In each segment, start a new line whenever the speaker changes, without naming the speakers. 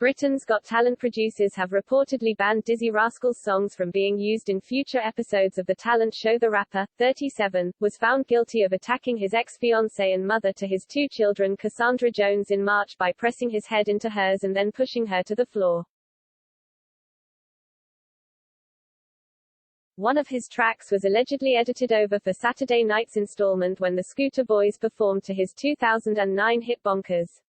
Britain's Got Talent producers have reportedly banned Dizzee Rascal's songs from being used in future episodes of the talent show. The rapper, 37, was found guilty of attacking his ex-fiancée and mother to his two children Cassandra Jones in March by pressing his head into hers and then pushing her to the floor. One of his tracks was allegedly edited over for Saturday night's installment when the Scooter Boys performed to his 2009 hit Bonkers.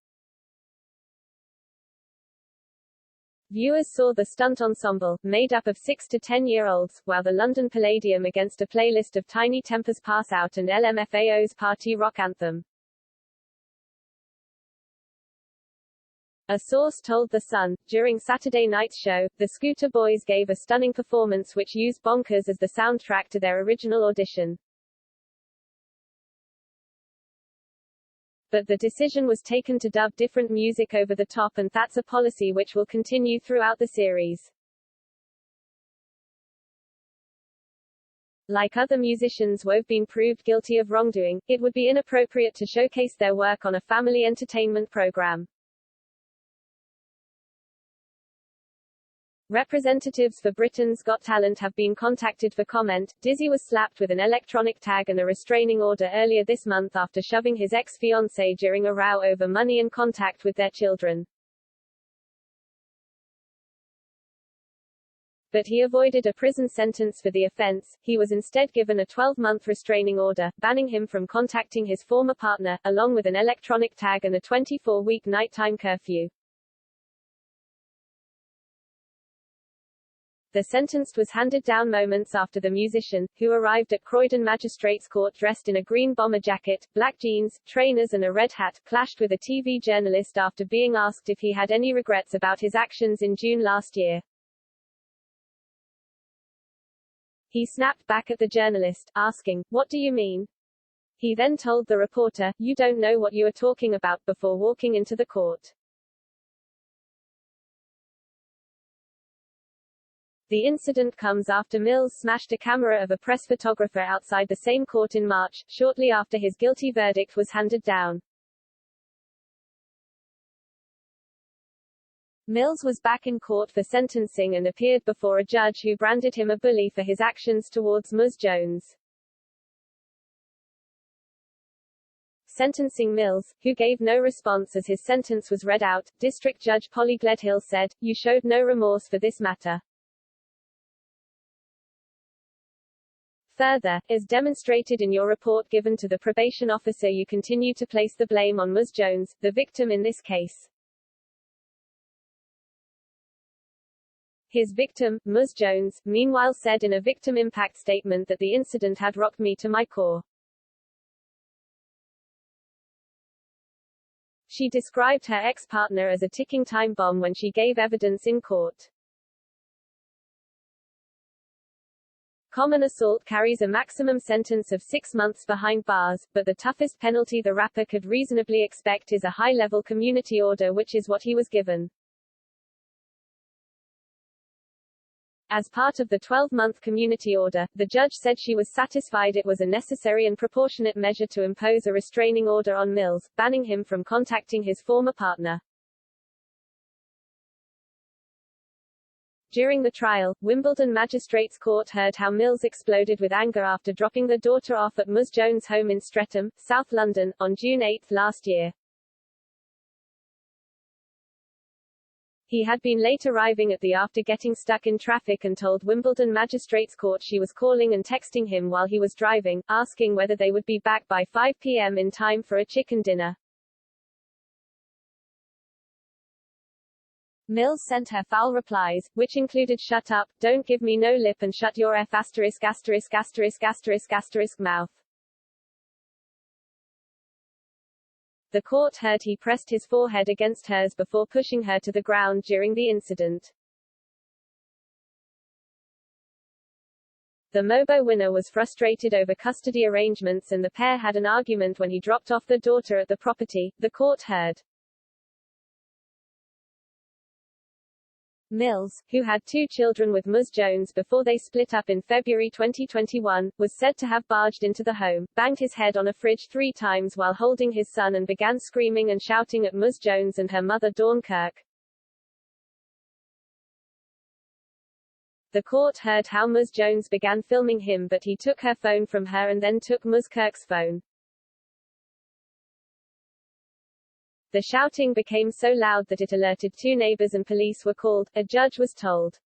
Viewers saw the stunt ensemble, made up of 6 to 10-year-olds, while the London Palladium against a playlist of Tiny Temper's Pass Out and LMFAO's party rock anthem. A source told The Sun, during Saturday night's show, the Scooter Boys gave a stunning performance which used Bonkers as the soundtrack to their original audition. But the decision was taken to dub different music over the top, and that's a policy which will continue throughout the series. Like other musicians who have been proved guilty of wrongdoing, it would be inappropriate to showcase their work on a family entertainment program. Representatives for Britain's Got Talent have been contacted for comment. Dizzee was slapped with an electronic tag and a restraining order earlier this month after shoving his ex-fiancée during a row over money and contact with their children. But he avoided a prison sentence for the offense. He was instead given a 12-month restraining order, banning him from contacting his former partner, along with an electronic tag and a 24-week nighttime curfew. The sentence was handed down moments after the musician, who arrived at Croydon Magistrates Court dressed in a green bomber jacket, black jeans, trainers and a red hat, clashed with a TV journalist after being asked if he had any regrets about his actions in June last year. He snapped back at the journalist, asking, "What do you mean?" He then told the reporter, "You don't know what you are talking about," before walking into the court. The incident comes after Mills smashed a camera of a press photographer outside the same court in March, shortly after his guilty verdict was handed down. Mills was back in court for sentencing and appeared before a judge who branded him a bully for his actions towards Ms. Jones. Sentencing Mills, who gave no response as his sentence was read out, District Judge Polly Gledhill said, "You showed no remorse for this matter. Further, as demonstrated in your report given to the probation officer, you continue to place the blame on Ms. Jones, the victim in this case." His victim, Ms. Jones, meanwhile said in a victim impact statement that the incident had rocked me to my core. She described her ex-partner as a ticking time bomb when she gave evidence in court. Common assault carries a maximum sentence of 6 months behind bars, but the toughest penalty the rapper could reasonably expect is a high-level community order, which is what he was given. As part of the 12-month community order, the judge said she was satisfied it was a necessary and proportionate measure to impose a restraining order on Mills, banning him from contacting his former partner. During the trial, Wimbledon Magistrates Court heard how Mills exploded with anger after dropping the daughter off at Ms. Jones' home in Streatham, South London, on June 8 last year. He had been late arriving at the after getting stuck in traffic and told Wimbledon Magistrates Court she was calling and texting him while he was driving, asking whether they would be back by 5 p.m. in time for a chicken dinner. Mills sent her foul replies, which included "shut up, don't give me no lip and shut your f*** mouth." The court heard he pressed his forehead against hers before pushing her to the ground during the incident. The Mobo winner was frustrated over custody arrangements and the pair had an argument when he dropped off the daughter at the property, the court heard. Mills, who had 2 children with Ms. Jones before they split up in February 2021, was said to have barged into the home, banged his head on a fridge 3 times while holding his son and began screaming and shouting at Ms. Jones and her mother Dawn Kirk. The court heard how Ms. Jones began filming him, but he took her phone from her and then took Ms. Kirk's phone. The shouting became so loud that it alerted 2 neighbors and police were called, a judge was told.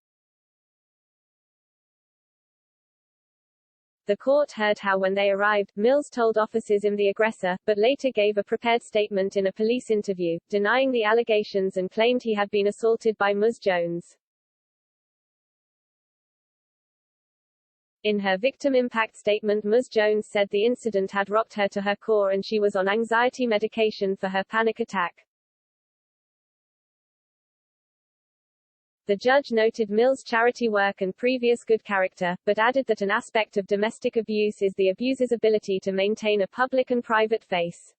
The court heard how when they arrived, Mills told officers him the aggressor, but later gave a prepared statement in a police interview, denying the allegations and claimed he had been assaulted by Ms. Jones. In her victim impact statement, Ms. Jones said the incident had rocked her to her core and she was on anxiety medication for her panic attack. The judge noted Mills' charity work and previous good character, but added that an aspect of domestic abuse is the abuser's ability to maintain a public and private face.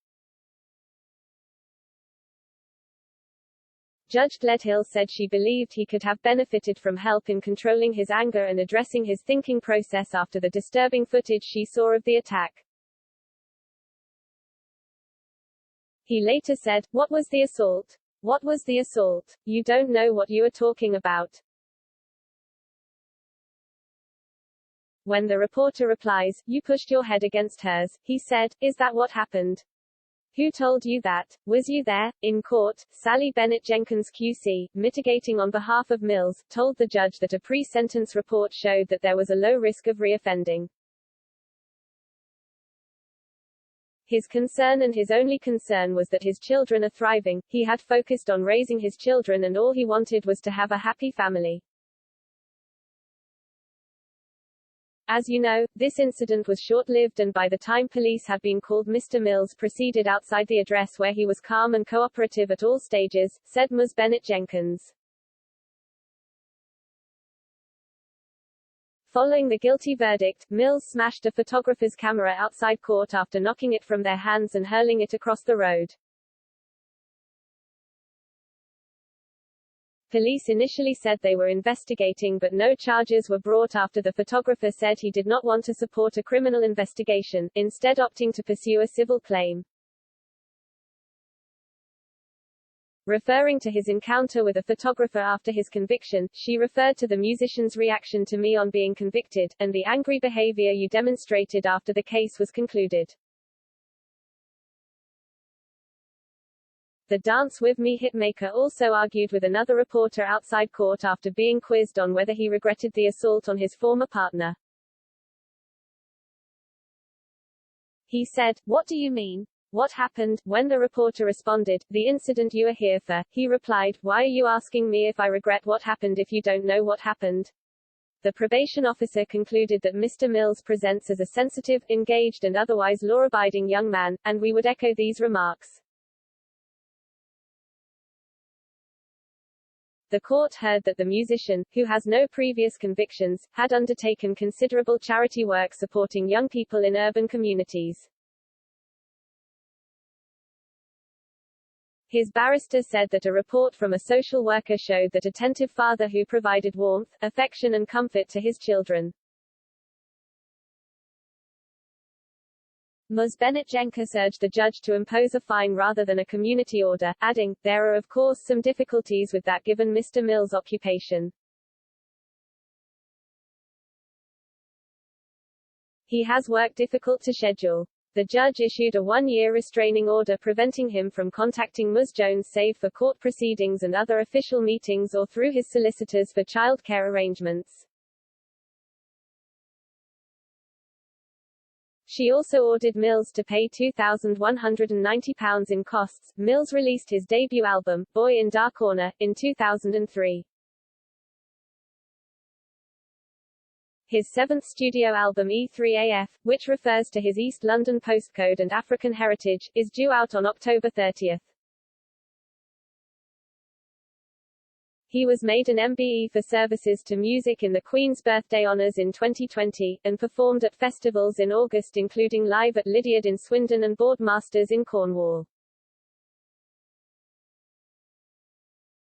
Judge Gledhill said she believed he could have benefited from help in controlling his anger and addressing his thinking process after the disturbing footage she saw of the attack. He later said, "What was the assault? What was the assault? You don't know what you are talking about." When the reporter replies, "You pushed your head against hers," he said, "Is that what happened? Who told you that? Was you there?" In court, Sally Bennett Jenkins QC, mitigating on behalf of Mills, told the judge that a pre-sentence report showed that there was a low risk of reoffending. His concern and his only concern was that his children are thriving. He had focused on raising his children and all he wanted was to have a happy family. As you know, this incident was short-lived and by the time police had been called, Mr. Mills proceeded outside the address where he was calm and cooperative at all stages, said Ms. Bennett Jenkins. Following the guilty verdict, Mills smashed a photographer's camera outside court after knocking it from their hands and hurling it across the road. Police initially said they were investigating, but no charges were brought after the photographer said he did not want to support a criminal investigation, instead opting to pursue a civil claim. Referring to his encounter with a photographer after his conviction, she referred to the musician's reaction to me on being convicted, and the angry behavior you demonstrated after the case was concluded. The Dance With Me hitmaker also argued with another reporter outside court after being quizzed on whether he regretted the assault on his former partner. He said, "What do you mean? What happened?" When the reporter responded, "The incident you are here for," he replied, "Why are you asking me if I regret what happened if you don't know what happened?" The probation officer concluded that Mr. Mills presents as a sensitive, engaged and otherwise law-abiding young man, and we would echo these remarks. The court heard that the musician, who has no previous convictions, had undertaken considerable charity work supporting young people in urban communities. His barrister said that a report from a social worker showed that attentive father who provided warmth, affection and comfort to his children. Ms. Bennett Jenkins urged the judge to impose a fine rather than a community order, adding, "There are of course some difficulties with that given Mr. Mills' occupation. He has work difficult to schedule." The judge issued a 1-year restraining order preventing him from contacting Ms. Jones save for court proceedings and other official meetings or through his solicitors for child care arrangements. She also ordered Mills to pay £2,190 in costs. Mills released his debut album, Boy in Dark Corner, in 2003. His 7th studio album E3AF, which refers to his East London postcode and African heritage, is due out on October 30. He was made an MBE for services to music in the Queen's Birthday Honours in 2020, and performed at festivals in August including Live at Lydiard in Swindon and Boardmasters in Cornwall.